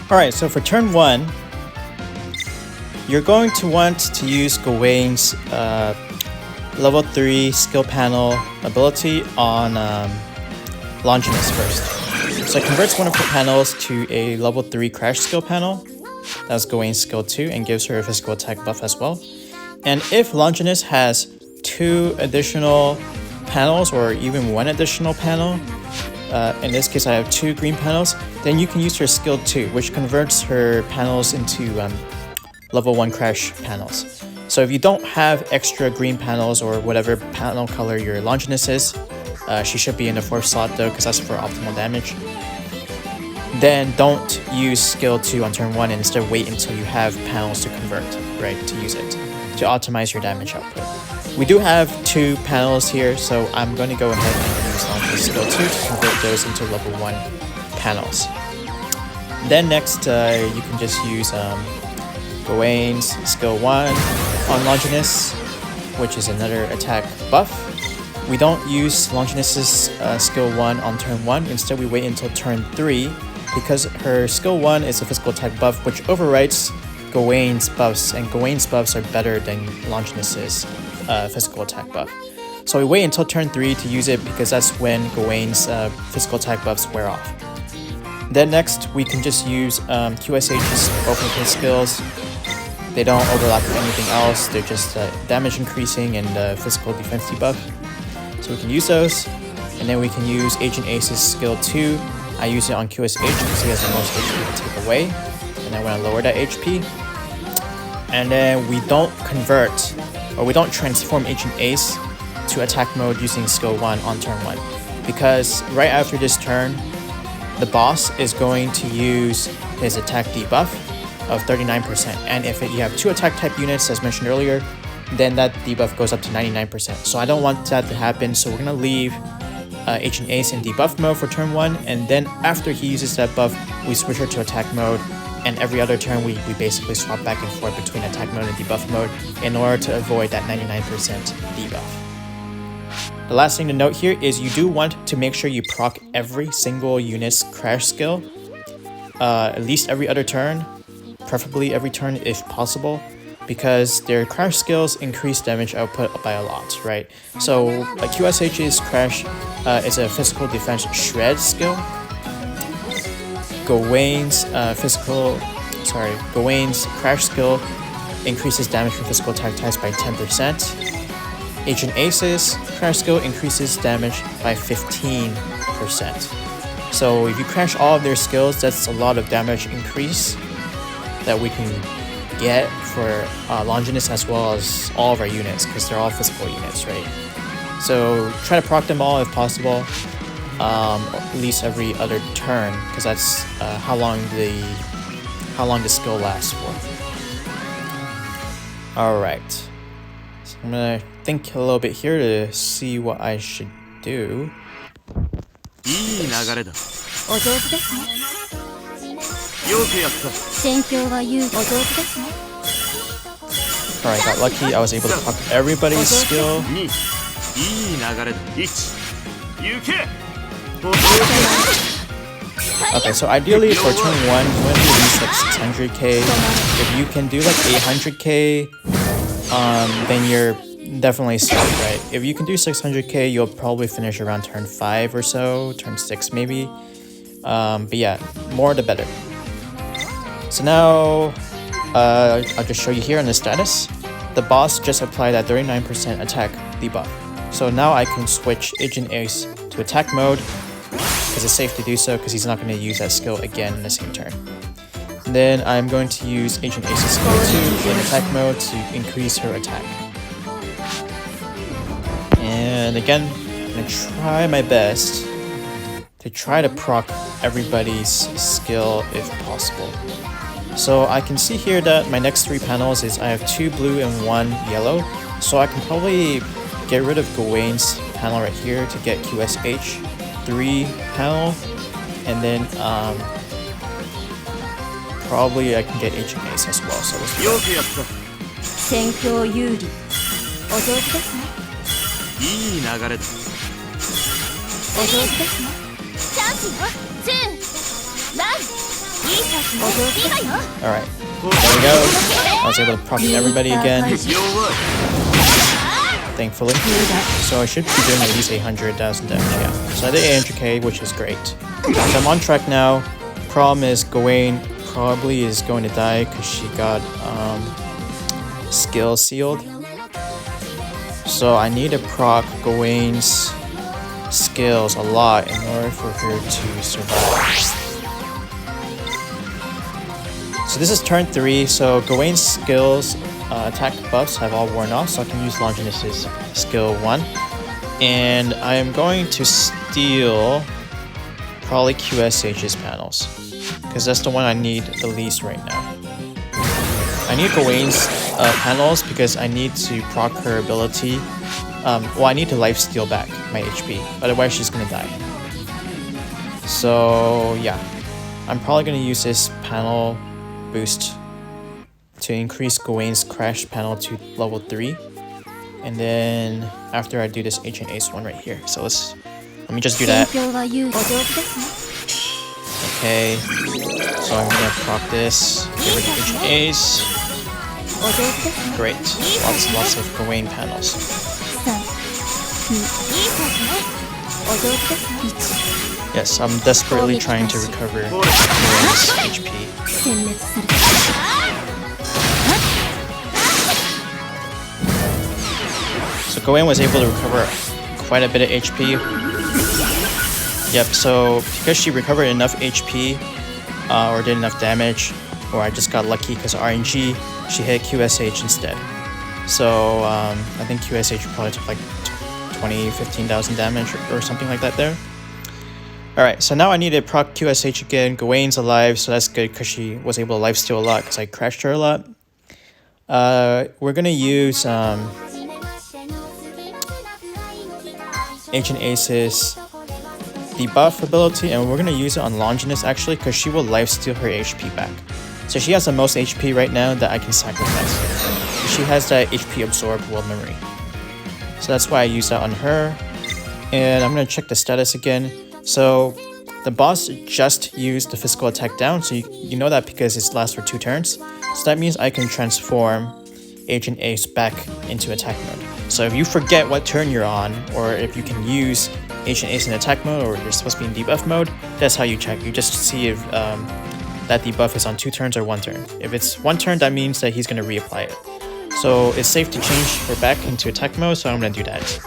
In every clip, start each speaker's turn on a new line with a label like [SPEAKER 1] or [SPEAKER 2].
[SPEAKER 1] Alright, so for turn 1, you're going to want to use Gawain's level 3 skill panel ability on Longinus first. So it converts one of her panels to a level 3 crash skill panel. That's Gawain's skill 2 and gives her a physical attack buff as well. And if Longinus has 2 additional panels or even 1 additional panel, in this case I have 2 green panels, then you can use her skill 2, which converts her panels into level 1 crash panels. So if you don't have extra green panels or whatever panel color your Longinus is, she should be in the 4th slot though, because that's for optimal damage. Then don't use skill 2 on turn 1 and instead wait until you have panels to convert, right, to use it, to optimize your damage output. We do have 2 panels here, so I'm going to go ahead and use Longinus skill 2 to convert those into level 1 panels. Then next, you can just use Gawain's skill 1 on Longinus, which is another attack buff. We don't use Longinus's skill 1 on turn 1, instead we wait until turn 3 because her skill 1 is a physical attack buff which overwrites Gawain's buffs, and Gawain's buffs are better than Longinus's physical attack buff. So we wait until turn 3 to use it because that's when Gawain's physical attack buffs wear off. Then next we can just use QSH's both of his skills. They don't overlap with anything else, they're just damage increasing and physical defense debuff. So we can use those, and then we can use Agent Ace's skill 2. I use it on QSH because he has the most HP to take away, and I want to lower that HP. And then we don't convert, or we don't transform Agent Ace to attack mode using skill 1 on turn 1, because right after this turn, the boss is going to use his attack debuff of 39%, and if you have 2 attack type units as mentioned earlier, then that debuff goes up to 99%. So I don't want that to happen, so we're gonna leave Agent Ace in debuff mode for turn 1, and then after he uses that buff, we switch her to attack mode, and every other turn we basically swap back and forth between attack mode and debuff mode in order to avoid that 99% debuff. The last thing to note here is you do want to make sure you proc every single unit's crash skill, at least every other turn, preferably every turn if possible, because their crash skills increase damage output by a lot, right? So QSH's crash is a physical defense shred skill. Gawain's Gawain's crash skill increases damage from physical attack types by 10%. Agent Ace's crash skill increases damage by 15%. So if you crash all of their skills, that's a lot of damage increase that we can get for Longinus as well as all of our units, because they're all physical units, right? So try to proc them all if possible, at least every other turn, because that's how long the skill lasts for. Alright, so I'm gonna think a little bit here to see what I should do. Alright, got lucky. I was able to proc everybody's skill. Okay, so ideally for turn 1, you want to do at least like 600k. If you can do like 800k, then you're definitely set, right? If you can do 600k, you'll probably finish around turn 5 or so, turn 6 maybe. But yeah, more the better. So now, I'll just show you here in the status. The boss just applied that 39% attack debuff. So now I can switch Agent Ace to attack mode, because it's safe to do so, because he's not going to use that skill again in the same turn. And then I'm going to use Agent Ace's skill 2 in attack mode to increase her attack. And again, I'm going to try my best to try to proc everybody's skill if possible. So I can see here that my next 3 panels is I have 2 blue and 1 yellow. So I can probably get rid of Gawain's panel right here to get QSH 3 panel, and then probably I can get Agent Ace as well. So let's do that. Alright, there we go. I was able to proc everybody again, thankfully. So I should be doing at least 800,000 damage, yeah. So I did 800k, which is great. So I'm on track now. Problem is Gawain probably is going to die because she got skill sealed. So I need to proc Gawain's skills a lot in order for her to survive. So this is turn 3, so Gawain's skills attack buffs have all worn off, so I can use Longinus's skill 1. And I am going to steal probably QSH's panels, because that's the one I need the least right now. I need Gawain's panels because I need to proc her ability. Well, I need to lifesteal back my HP, otherwise she's gonna die. So yeah, I'm probably gonna use this panel boost to increase Gawain's crash panel to level 3. And then after I do this Ancient Ace one right here. So let me just do that. Okay, so I'm gonna proc this, get rid of Ancient Ace. Great, lots of Gawain panels. Yes, I'm desperately trying to recover Gawain's HP. So Gawain was able to recover quite a bit of HP. Yep, so because she recovered enough HP, or did enough damage, or I just got lucky because of RNG, she hit QSH instead. So I think QSH probably took like 15,000 damage or something like that there. Alright, so now I need to proc QSH again. Gawain's alive, so that's good because she was able to lifesteal a lot because I crashed her a lot. We're gonna use Ancient Ace's debuff ability, and we're gonna use it on Longinus actually because she will lifesteal her HP back. So she has the most HP right now that I can sacrifice. She has that HP absorb world memory. So that's why I use that on her. And I'm gonna check the status again. So the boss just used the physical attack down, so you know that because it lasts for 2 turns. So that means I can transform Ancient Ace back into attack mode. So if you forget what turn you're on, or if you can use Ancient Ace in attack mode, or you're supposed to be in debuff mode, that's how you check. You just see if that debuff is on 2 turns or 1 turn. If it's 1 turn, that means that he's going to reapply it. So it's safe to change her back into attack mode, so I'm going to do that.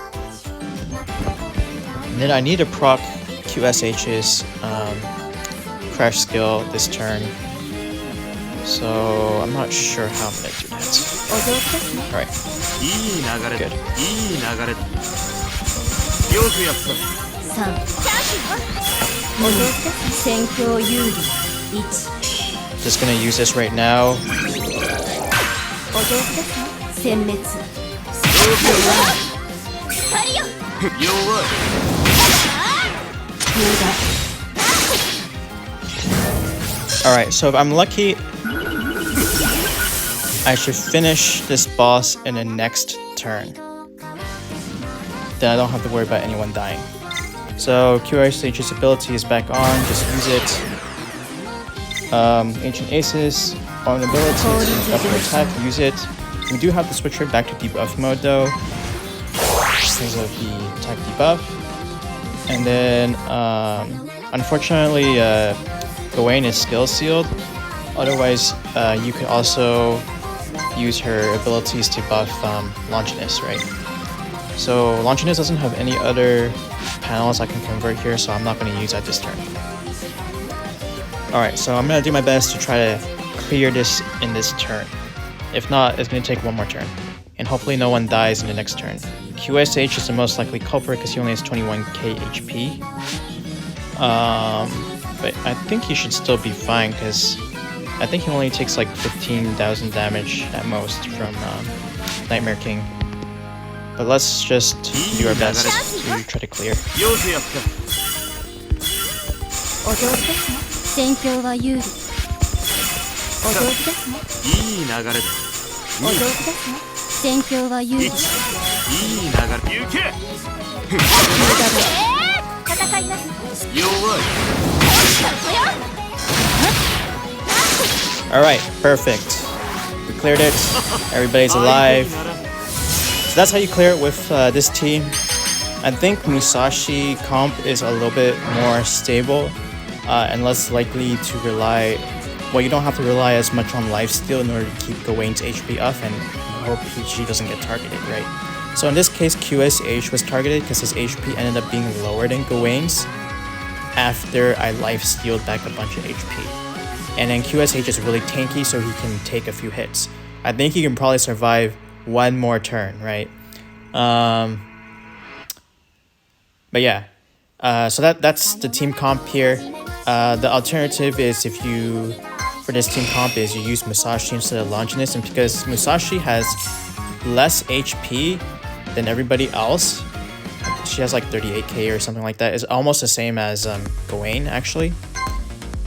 [SPEAKER 1] And then I need to proc QSH's crash skill this turn. So I'm not sure how I'm going to do that. Alright. Good. Just gonna use this right now. Alright, so if I'm lucky, I should finish this boss in the next turn. Then I don't have to worry about anyone dying. So QSH's ability is back on, just use it. Ancient Aces on ability to up her attack, use it. We do have to switch her back to debuff mode though, because of the attack debuff. And then unfortunately Gawain is skill sealed. Otherwise you could also use her abilities to buff Longinus, right? So Longinus doesn't have any other panels I can convert here, so I'm not going to use that this turn. Alright, so I'm going to do my best to try to clear this in this turn. If not, it's going to take 1 more turn. And hopefully no one dies in the next turn. QSH is the most likely culprit because he only has 21k HP. But I think he should still be fine because I think he only takes like 15,000 damage at most from Nightmare King. But let's just do our best to try to clear. Alright, perfect. We cleared it. Everybody's alive. So that's how you clear it with this team. I think Musashi comp is a little bit more stable and less likely to rely. Well, you don't have to rely as much on lifesteal in order to keep Gawain's HP up and hope she doesn't get targeted, right? So in this case, QSH was targeted because his HP ended up being lower than Gawain's after I lifestealed back a bunch of HP. And then QSH is really tanky, so he can take a few hits. I think he can probably survive one more turn, right? But yeah, so that's the team comp here. The alternative is for this team comp is you use Musashi instead of Longinus, and because Musashi has less HP than everybody else, she has like 38k or something like that. It's almost the same as Gawain actually.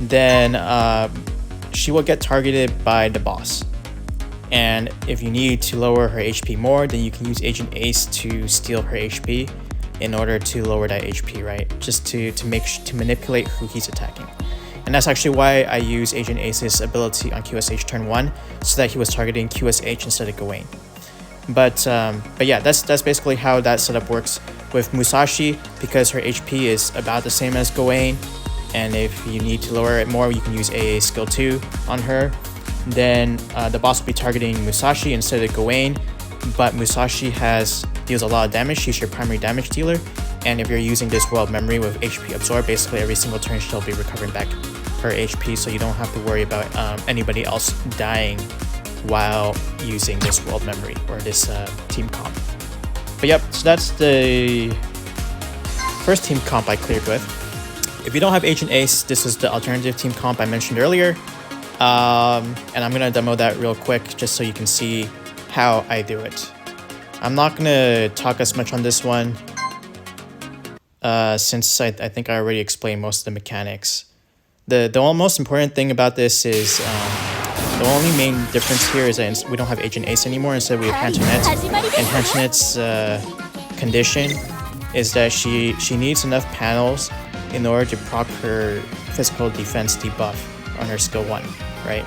[SPEAKER 1] Then she will get targeted by the boss. And if you need to lower her HP more, then you can use Agent Ace to steal her HP in order to lower that HP, right? Just to manipulate who he's attacking. And that's actually why I use Agent Ace's ability on QSH turn 1, so that he was targeting QSH instead of Gawain. But yeah, that's basically how that setup works with Musashi, because her HP is about the same as Gawain. And if you need to lower it more, you can use AA skill 2 on her. Then the boss will be targeting Musashi instead of Gawain, but Musashi deals a lot of damage. She's your primary damage dealer, and if you're using this world memory with HP absorb, basically every single turn she'll be recovering back her HP, so you don't have to worry about anybody else dying while using this world memory or this team comp. But yep, so that's the first team comp I cleared with. If you don't have Agent Ace, this is the alternative team comp I mentioned earlier. And I'm gonna demo that real quick just so you can see how I do it. I'm not gonna talk as much on this one since I think I already explained most of the mechanics. The most important thing about this is the only main difference here is that we don't have Agent Ace anymore. Instead we have Antoinette, and Antoinette's condition is that she needs enough panels in order to proc her physical defense debuff on her skill 1, right?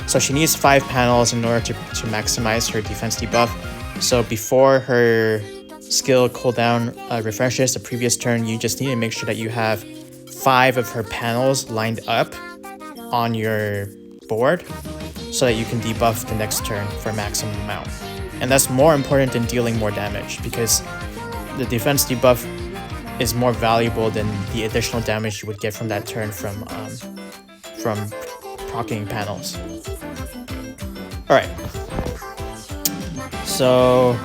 [SPEAKER 1] So she needs 5 panels in order to maximize her defense debuff. So before her skill cooldown refreshes the previous turn, you just need to make sure that you have 5 of her panels lined up on your board so that you can debuff the next turn for maximum amount. And that's more important than dealing more damage, because the defense debuff is more valuable than the additional damage you would get from that turn from proccing panels. Alright, so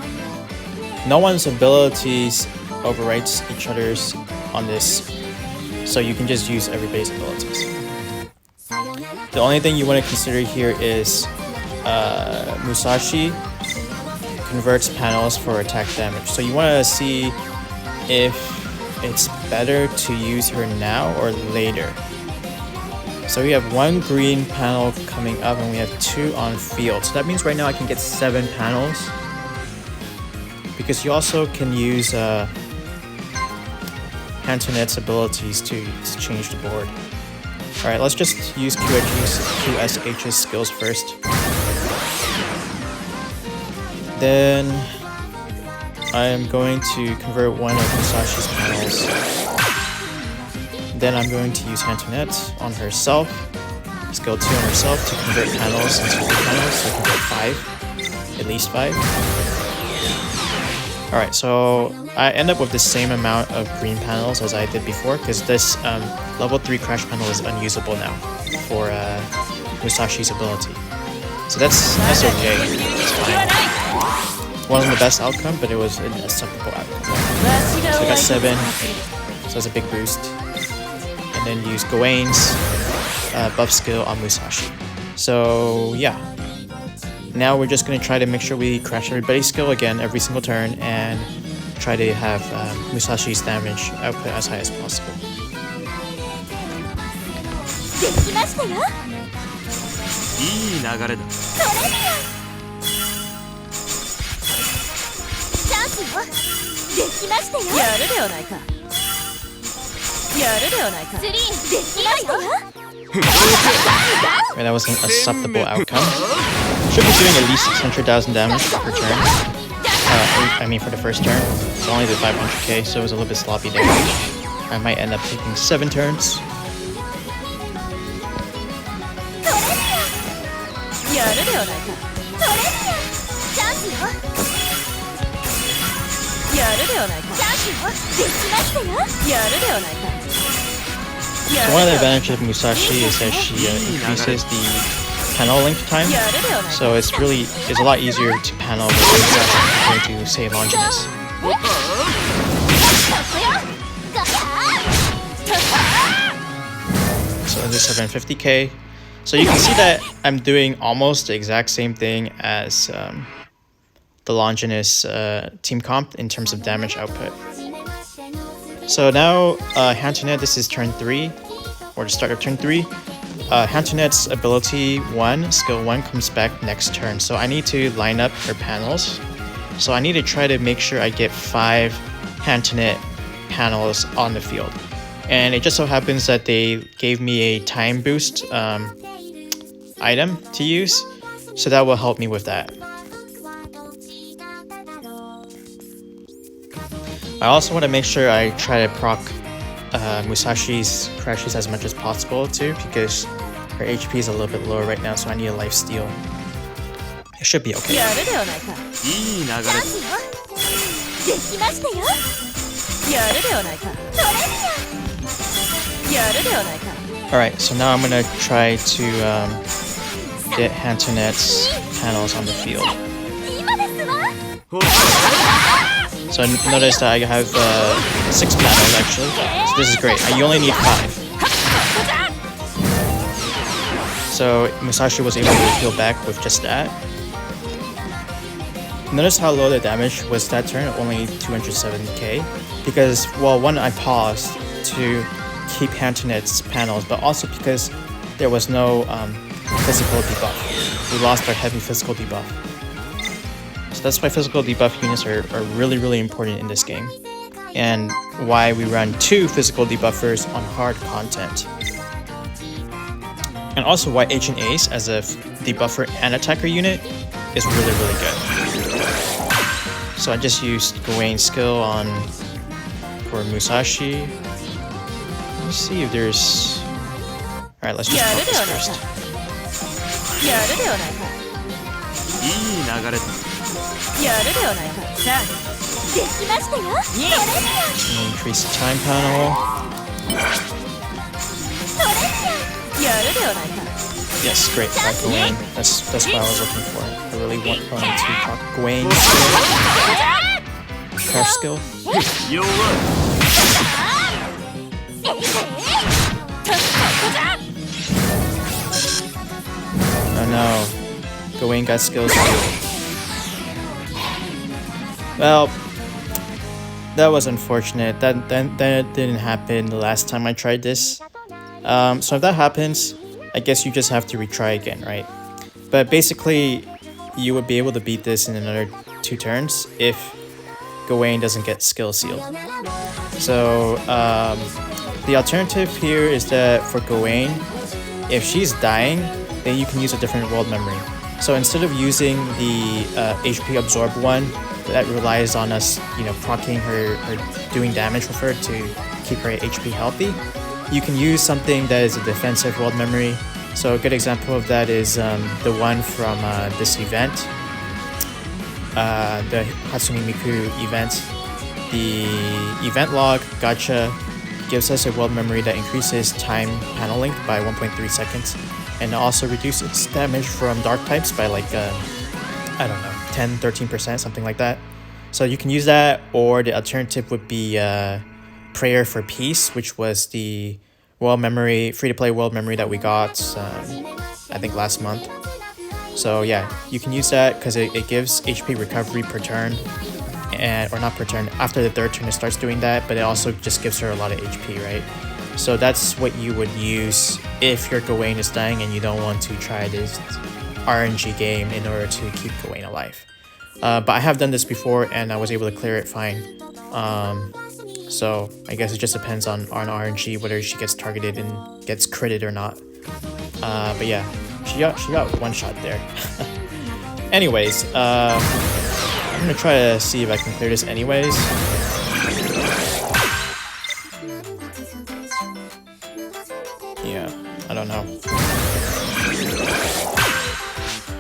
[SPEAKER 1] no one's abilities overwrites each other's on this, so you can just use everybody's abilities. The only thing you want to consider here is Musashi converts panels for attack damage, so you want to see if it's better to use her now or later. So we have 1 green panel coming up and we have 2 on field. So that means right now I can get 7 panels, because you also can use Antoinette's abilities to change the board. Alright, let's just use QSH's skills first. Then I am going to convert one of Musashi's panels. Then I'm going to use Antoinette on herself, skill 2 on herself, to convert panels into green panels, so I can get 5, at least 5. Alright, so I end up with the same amount of green panels as I did before, because this level 3 crash panel is unusable now for Musashi's ability. So that's okay, it's fine. Wasn't the best outcome, but it was an acceptable outcome. So I got 7, so that's a big boost. And then use Gawain's buff skill on Musashi. So yeah, now we're just going to try to make sure we crash everybody's skill again every single turn and try to have Musashi's damage output as high as possible. Okay, that was an acceptable outcome. Should be doing at least 600,000 damage per turn. I mean for the first turn. It's only the 500k, so it was a little bit sloppy there. I might end up taking 7 turns. So one of the advantages of Musashi is that she increases the panel length time, so it's a lot easier to panel with Musashi compared to say Longinus. So under 750k. So you can see that I'm doing almost the exact same thing as the Longinus team comp in terms of damage output. So now Hantonet, this is turn 3, or the start of turn 3. Hantonet's ability 1, skill 1 comes back next turn. So I need to line up her panels. So I need to try to make sure I get 5 Hantonet panels on the field. And it just so happens that they gave me a time boost item to use. So that will help me with that. I also want to make sure I try to proc Musashi's crashes as much as possible too, because her HP is a little bit lower right now, so I need a life steal. It should be okay. Alright, so now I'm gonna try to get Hantonet's panels on the field. So notice that I have 6 panels actually, so this is great. You only need 5. So Musashi was able to heal back with just that. Notice how low the damage was that turn, only 207k, because, well, one, I paused to keep Hantonet's panels, but also because there was no physical debuff. We lost our heavy physical debuff. So that's why physical debuff units are really, really important in this game, and why we run 2 physical debuffers on hard content. And also why Ancient Ace as a debuffer and attacker unit is really, really good. So I just used Gawain's skill for Musashi. Let's see if there's... Alright, let's just focus first. Increase the time panel. Yes, great, Gawain. That's what I was looking for. I really wanted to talk Gawain's crash skill. Oh no, Gawain got skills too. Well, that was unfortunate. That didn't happen the last time I tried this. So if that happens, I guess you just have to retry again, right? But basically, you would be able to beat this in another 2 turns if Gawain doesn't get skill sealed. So the alternative here is that for Gawain, if she's dying, then you can use a different world memory. So instead of using the HP absorb one that relies on us, proccing her or doing damage with her to keep her HP healthy, you can use something that is a defensive world memory. So a good example of that is the one from this event, the Hatsune Miku event. The event log gacha gives us a world memory that increases time panel length by 1.3 seconds, and also reduces damage from dark types by like, I don't know, 10-13%, something like that. So you can use that, or the alternative would be Prayer for Peace, which was the world memory, free-to-play world memory that we got, I think last month. So yeah, you can use that because it gives HP recovery per turn, or not per turn, after the 3rd turn it starts doing that, but it also just gives her a lot of HP, right? So that's what you would use if your Gawain is dying and you don't want to try this RNG game in order to keep Gawain alive. But I have done this before and I was able to clear it fine. So I guess it just depends on RNG whether she gets targeted and gets critted or not. But yeah, she got one shot there. Anyways, I'm gonna try to see if I can clear this anyways. Yeah, I don't know.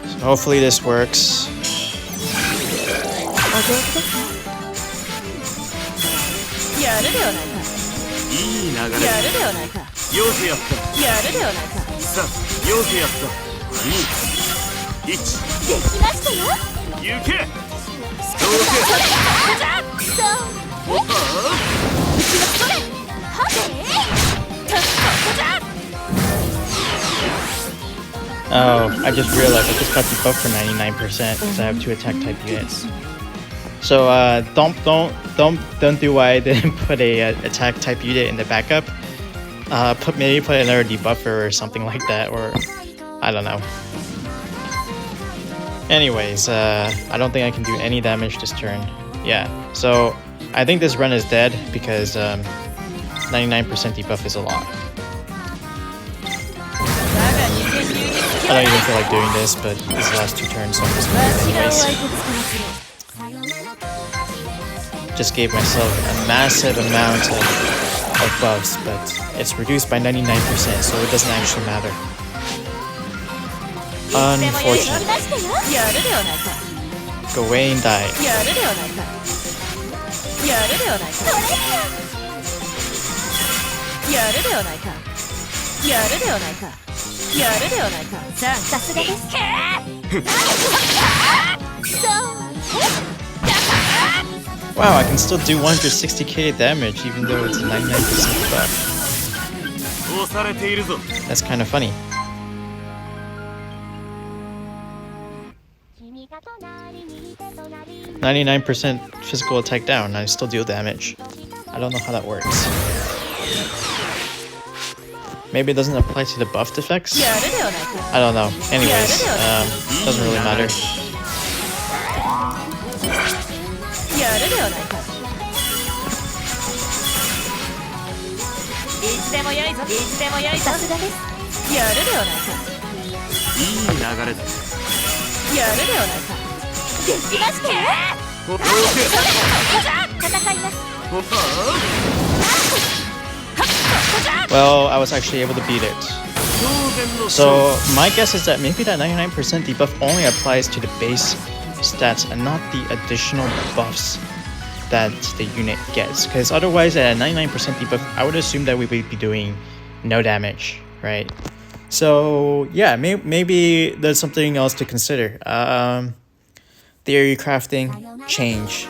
[SPEAKER 1] So hopefully this works. Oh, I just realized I just got debuffed for 99% because I have 2 attack type units. So don't do why I didn't put a attack type unit in the backup. Maybe put another debuffer or something like that, or I don't know. Anyways, I don't think I can do any damage this turn. Yeah, so I think this run is dead because 99% debuff is a lot. I don't even feel like doing this, but this is the last 2 turns, so I'm just gonna do it anyways. Just gave myself a massive amount of buffs, but it's reduced by 99%, so it doesn't actually matter. Unfortunate. Gawain died. Wow, I can still do 160k damage even though it's 99% buff. That's kind of funny. 99% physical attack down, I still deal damage. I don't know how that works. Maybe it doesn't apply to the buffed effects? I don't know. Anyways, doesn't really matter. Well, I was actually able to beat it. So my guess is that maybe that 99% debuff only applies to the base stats and not the additional buffs that the unit gets. Because otherwise at a 99% debuff, I would assume that we would be doing no damage, right? So yeah, maybe there's something else to consider. Theory crafting change.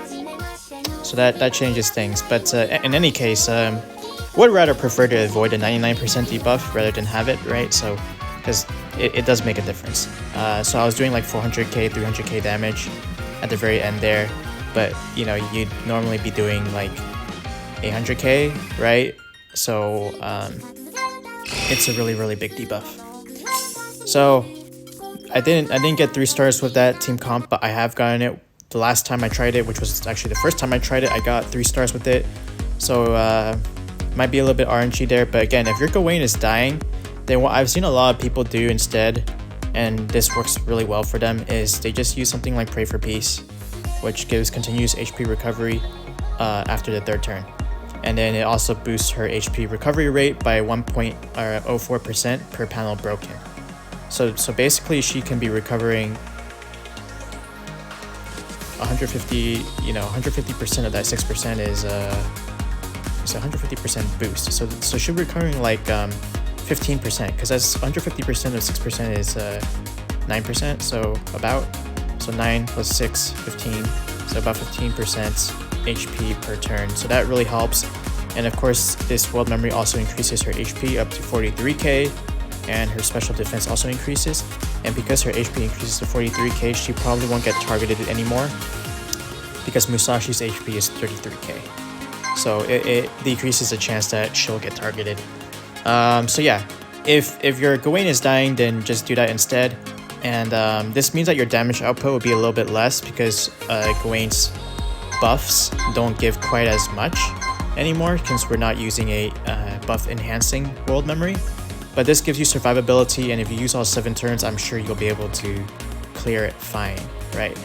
[SPEAKER 1] So that changes things. But in any case, would rather prefer to avoid a 99% debuff rather than have it, right? So, because it does make a difference. So I was doing like 400k, 300k damage at the very end there, but you know, you'd normally be doing like 800k, right? So it's a really big debuff. So I didn't get 3 stars with that team comp, but I have gotten it the last time I tried it, which was actually the first time I tried it. I got 3 stars with it. So might be a little bit RNG there, but again, if your Gawain is dying, then what I've seen a lot of people do instead, and this works really well for them, is they just use something like Pray for Peace, which gives continuous HP recovery after the 3rd turn. And then it also boosts her HP recovery rate by 1.04% per panel broken. So basically she can be recovering 150, 150% of that 6% is it's 150% boost. So she'll be recovering like 15%, because that's 150% of 6% is 9%. So 9 plus 6, 15. So about 15% HP per turn. So that really helps. And of course, this world memory also increases her HP up to 43k, and her special defense also increases. And because her HP increases to 43k, she probably won't get targeted anymore, because Musashi's HP is 33k. So it decreases the chance that she'll get targeted. So yeah, if your Gawain is dying, then just do that instead. And this means that your damage output will be a little bit less, because Gawain's buffs don't give quite as much. anymore since we're not using a buff enhancing world memory. But this gives you survivability, and if you use all 7 turns, I'm sure you'll be able to clear it fine, right?